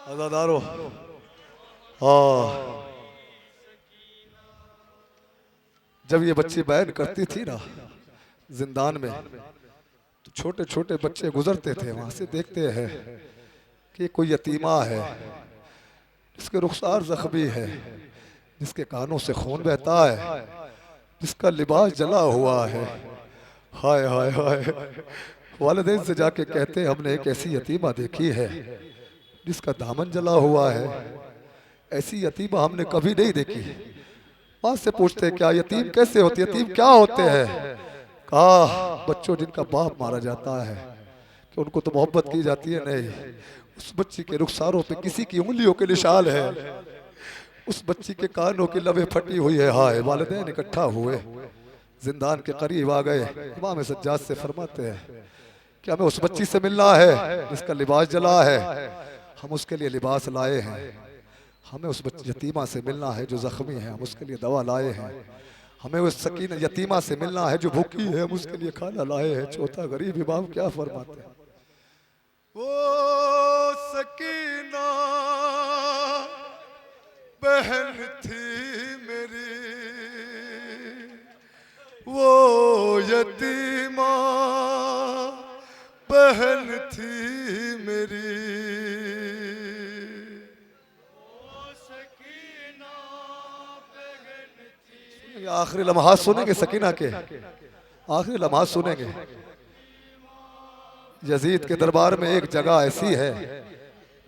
अजादारो। हाँ, जब ये बच्ची बयान करती थी ना जिंदान में, तो छोटे छोटे बच्चे गुजरते थे वहां से, देखते हैं कि कोई यतीमा है जिसके रुखसार जख्मी है, जिसके कानों से खून बहता है, जिसका लिबास जला हुआ है। हाय हाय हाय। वालिदैन से जाके कहते हैं हमने एक ऐसी यतीमा देखी है जिसका दामन जला हुआ है, ऐसी यतीमा हमने कभी नहीं देखी। माँ से पूछते हैं क्या यतीम कैसे होती, यतीम क्या होते हैं? कहा बच्चों जिनका बाप मारा जाता है, कि उनको तो मोहब्बत की जाती है नहीं। उस बच्ची के रुखसारों पे किसी की उंगलियों के निशान है, उस बच्ची के कानों की लबें फटी हुई है। हाय। वालिदैन इकट्ठा हुए, जिंदान के करीब आ गए, इमाम सज्जाद से फरमाते हैं कि हमें उस बच्ची से मिलना है जिसका लिबास जला है, हम उसके लिए लिबास लाए हैं। हमें उस यतीमा से मिलना है जो जख्मी है, हम उसके लिए दवा लाए हैं। हमें उस सकीन यतीमा से मिलना है जो भूखी है, हम उसके लिए खाना लाए हैं। चौथा गरीब इमाम क्या फरमाते हैं, वो सकीना बहन थी मेरी, वो यतीमा बहन थी मेरी। आखिरी लम्हात सुनेंगे सकीना के, आखिरी लम्हात सुनेंगे। यजीद के दरबार में एक जगह ऐसी है,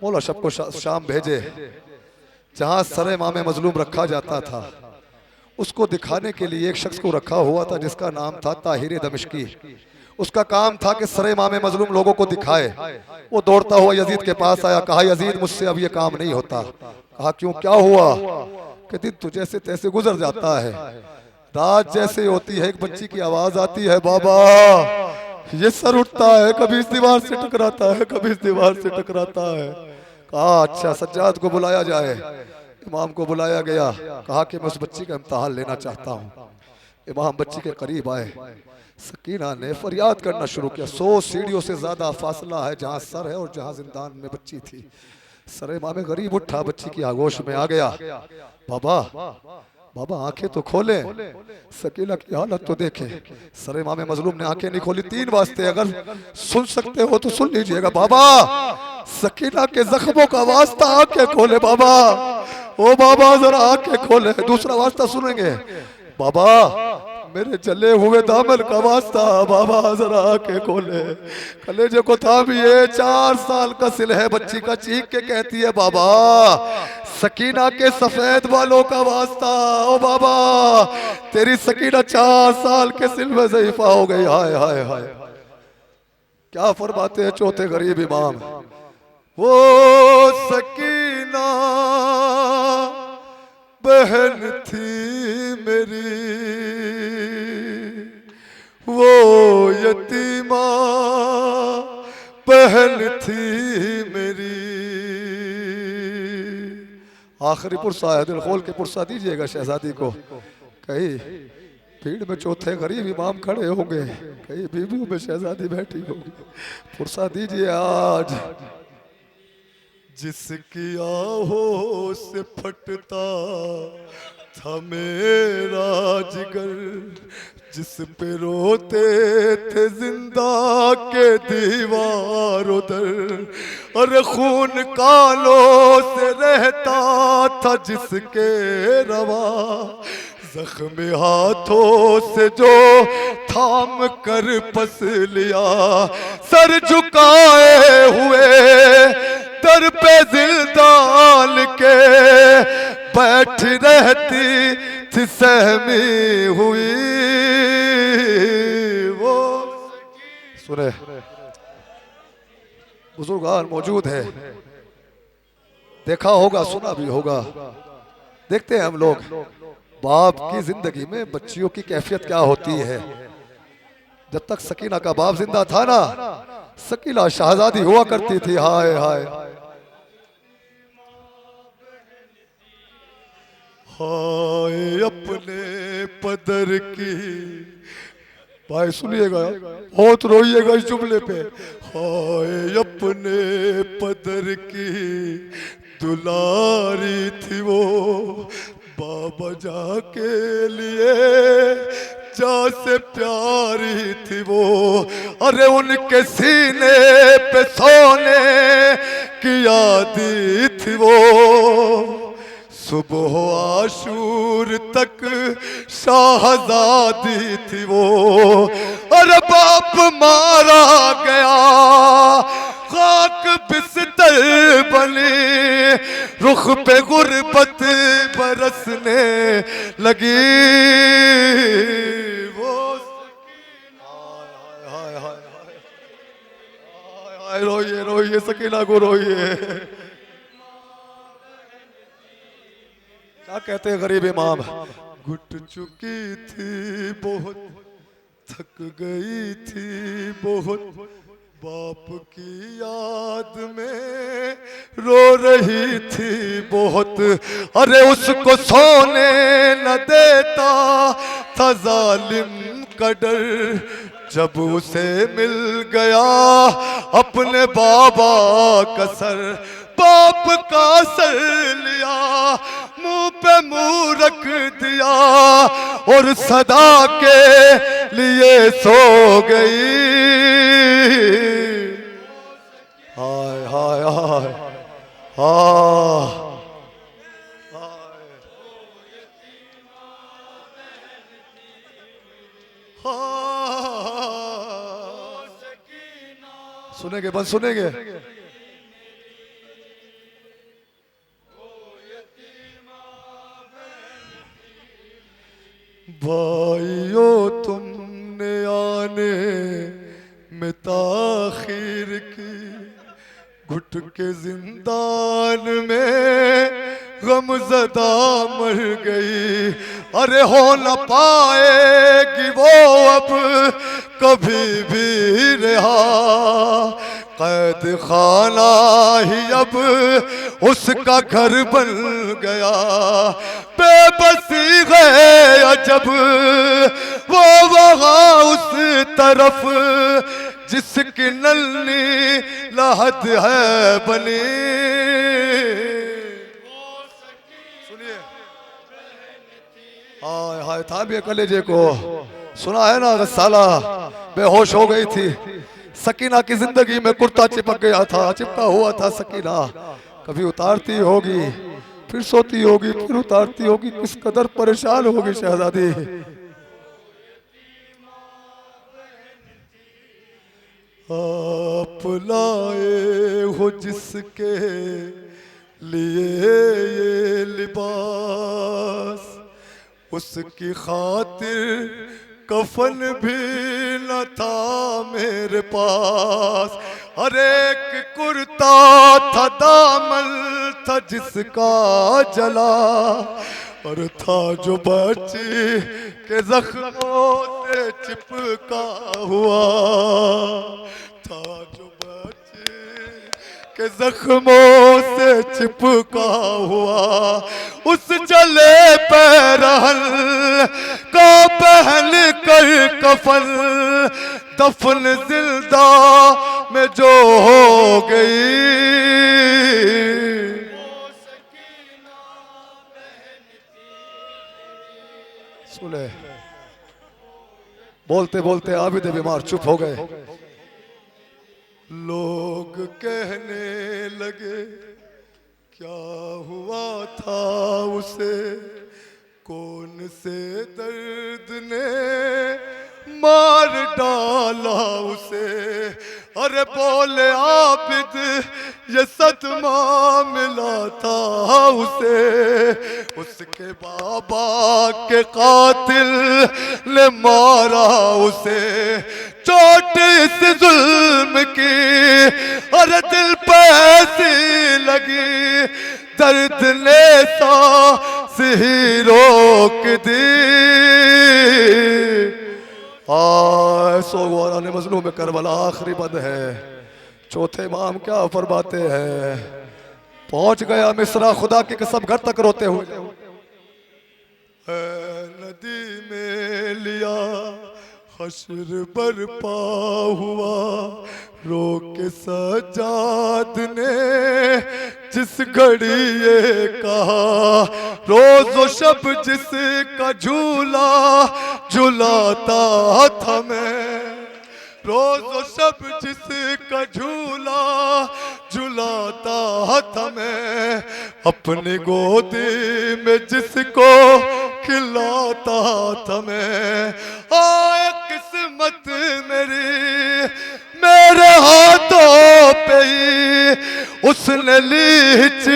मौला शब को शाम भेजे, जहां सरे इमाम मजलूम रखा जाता था। उसको दिखाने के लिए एक शख्स को रखा हुआ था जिसका नाम था ताहिर दमिश्की। उसका काम था कि सरे इमाम मजलूम लोगों को दिखाए। वो दौड़ता हुआ यजीद के पास आया, कहा यजीद मुझसे अब ये काम नहीं होता। कहा क्यों, क्या हुआ? कि दिन तो जैसे तैसे गुजर जाता है, रात जैसे होती है, एक बच्ची की आवाज आती है, बाबा। ये सर उठता है, कभी इस दीवार से टकराता है, कभी इस दीवार से टकराता है। कहा अच्छा सज्जाद को बुलाया जाए। इमाम को बुलाया गया, कहा कि मैं उस बच्ची का इम्तहान लेना चाहता हूँ। इमाम बच्ची के करीब आए, सकीना ने फरियाद करना शुरू किया। 100 सीढ़ियों से ज्यादा फासला है जहाँ सर है और जहाँ जिंदान में बच्ची थी। सर इमाम गरीब उठा, बच्ची की आगोश में आ गया। बाबा बाबा आंखें तो खोले, सकीना की हालत तो देखे। सर इमाम मजलूम ने आंखें नहीं खोली। 3 वास्ते, अगर सुन सकते हो तो सुन लीजिएगा। बाबा सकीना के जख्मों का वास्ता आंखें खोले बाबा, ओ बाबा जरा आंखें खोले। दूसरा वास्ता सुनेंगे, बाबा मेरे जले हुए दामन का वास्ता, बाबा जरा आंखें खोले। कलेजे को थामिए, 4 साल का सिल है बच्ची का, चीख के कहती है बाबा सकीना के सफेद बालों का वास्ता, ओ बाबा तेरी सकीना 4 साल के सिल में ज़ईफा हो गई। हाय हाय हाय। क्या फरमाते हैं चौथे गरीब इमाम, वो सकीना बहन थी मेरी, वो यतीमा बहन थी मेरी। आखिरी पुरसा है, दिल खोल के पुरसा दीजिएगा शहजादी को। कहीं भीड़ में चौथे गरीब इमाम खड़े होंगे, कहीं बीबियों में शहजादी बैठी होगी। पुरसा दीजिए आज। जिसकी आहों से फटता था मेरा जिगर, जिस पे रोते थे जिंदा के दीवार उधर, और खून कालों से रहता था जिसके रवा, जख्मी हाथों से जो थाम कर पस लिया, सर झुकाए हुए दर पे दिल डाल के बैठ रहती थी सहमी हुई। वो सुने बुजुर्गान मौजूद है, देखा होगा सुना भी होगा। देखते हैं हम लोग बाप की जिंदगी में बच्चियों की कैफियत क्या होती है। जब तक सकीना का बाप जिंदा था ना, सकीना शहजादी हुआ करती थी। हाय हाय हाय। अपने पदर की भाई सुनिएगा, बहुत रोइएगा इस जुमले पे। हाय अपने पदर की दुलारी थी वो, बाबा जा के लिए जा से प्यारी थी वो। अरे उनके सीने पे सोने की यादी थी वो, सुबह आशूर तक शाहजादी थी वो। अरे बाप मारा गया खाक बिस्तर बनी, रुख पे गुर्बत बरसने लगी वो। हाय हाय हाय हाय, रोइए रोइए सकीना को रोइए। क्या कहते हैं गरीब इमाम, घुट चुकी थी बहुत, थक गई थी बहुत, बाप की याद में रो रही थी बहुत। अरे उसको सोने न देता था जालिम का डर, जब उसे मिल गया अपने बाबा का सर। बाप का सर लिया, मुंह पे मुंह रख दिया और सदा के लिए सो गई। हाय हाय हाय हाय, सुनेंगे बस सुनेंगे। भाइयों तुमने आने में ताखीर की, घुट के जिंदान में गमज़दा मर गई। अरे हो न पाएगी वो अब कभी भी रिहा, कैद खाना ही अब उसका घर बन गया। बेबसी गए अजब वो वहाँ उस तरफ, जिसकी नन्ही लहद है बनी। सुनिए, हाय हाय था भी कलेजे को, सुना है ना, रसाला बेहोश हो गई थी। सकीना की जिंदगी में कुर्ता चिपक गया था, चिपका हुआ था सकीना। कभी उतारती होगी, फिर सोती होगी, फिर उतारती होगी, किस कदर परेशान होगी शहजादी। आप लाए हो जिसके लिए ये लिबास, उसकी खातिर कफन भी न था मेरे पास। हर एक कुर्ता था, दामन था जिसका जला, और था जो बच्ची के जख्मों से चिपका हुआ, था जो बच्ची के जख्मों से चिपका हुआ। उस जले पैरहन का पहन कर कफन, दफन जिंदा में जो हो गई। सुने, बोलते बोलते आबिद बीमार चुप हो गए। लोग कहने लगे क्या हुआ था उसे, कौन से दर्द ने मार डाला उसे। अरे बोले आबिद ये सदमा मिला था उसे, उसके बाबा के कातिल ने मारा उसे। चोट इस जुल्म की अरे दिल पे ऐसी लगी, दर्द ने सांस ही रोक दी। सोगवारा ने मजलूम में करबला आखिरी बंद है। चौथे इमाम क्या फरमाते हैं, पहुंच गया मिस्रा खुदा की कसम घर तक रोते हुए। नदी में लिया हश्र बरपा हुआ रो के सजाद ने जिस घड़ी ये कहा रोज व शब जिसका झूला झुलाता था मैं, रोज व शब जिसका झूला झुलाता था मैं, अपनी गोदी में जिसको खिलाता था मैं। आए किस्मत मेरी मेरे हाथों पे ही उसने लीच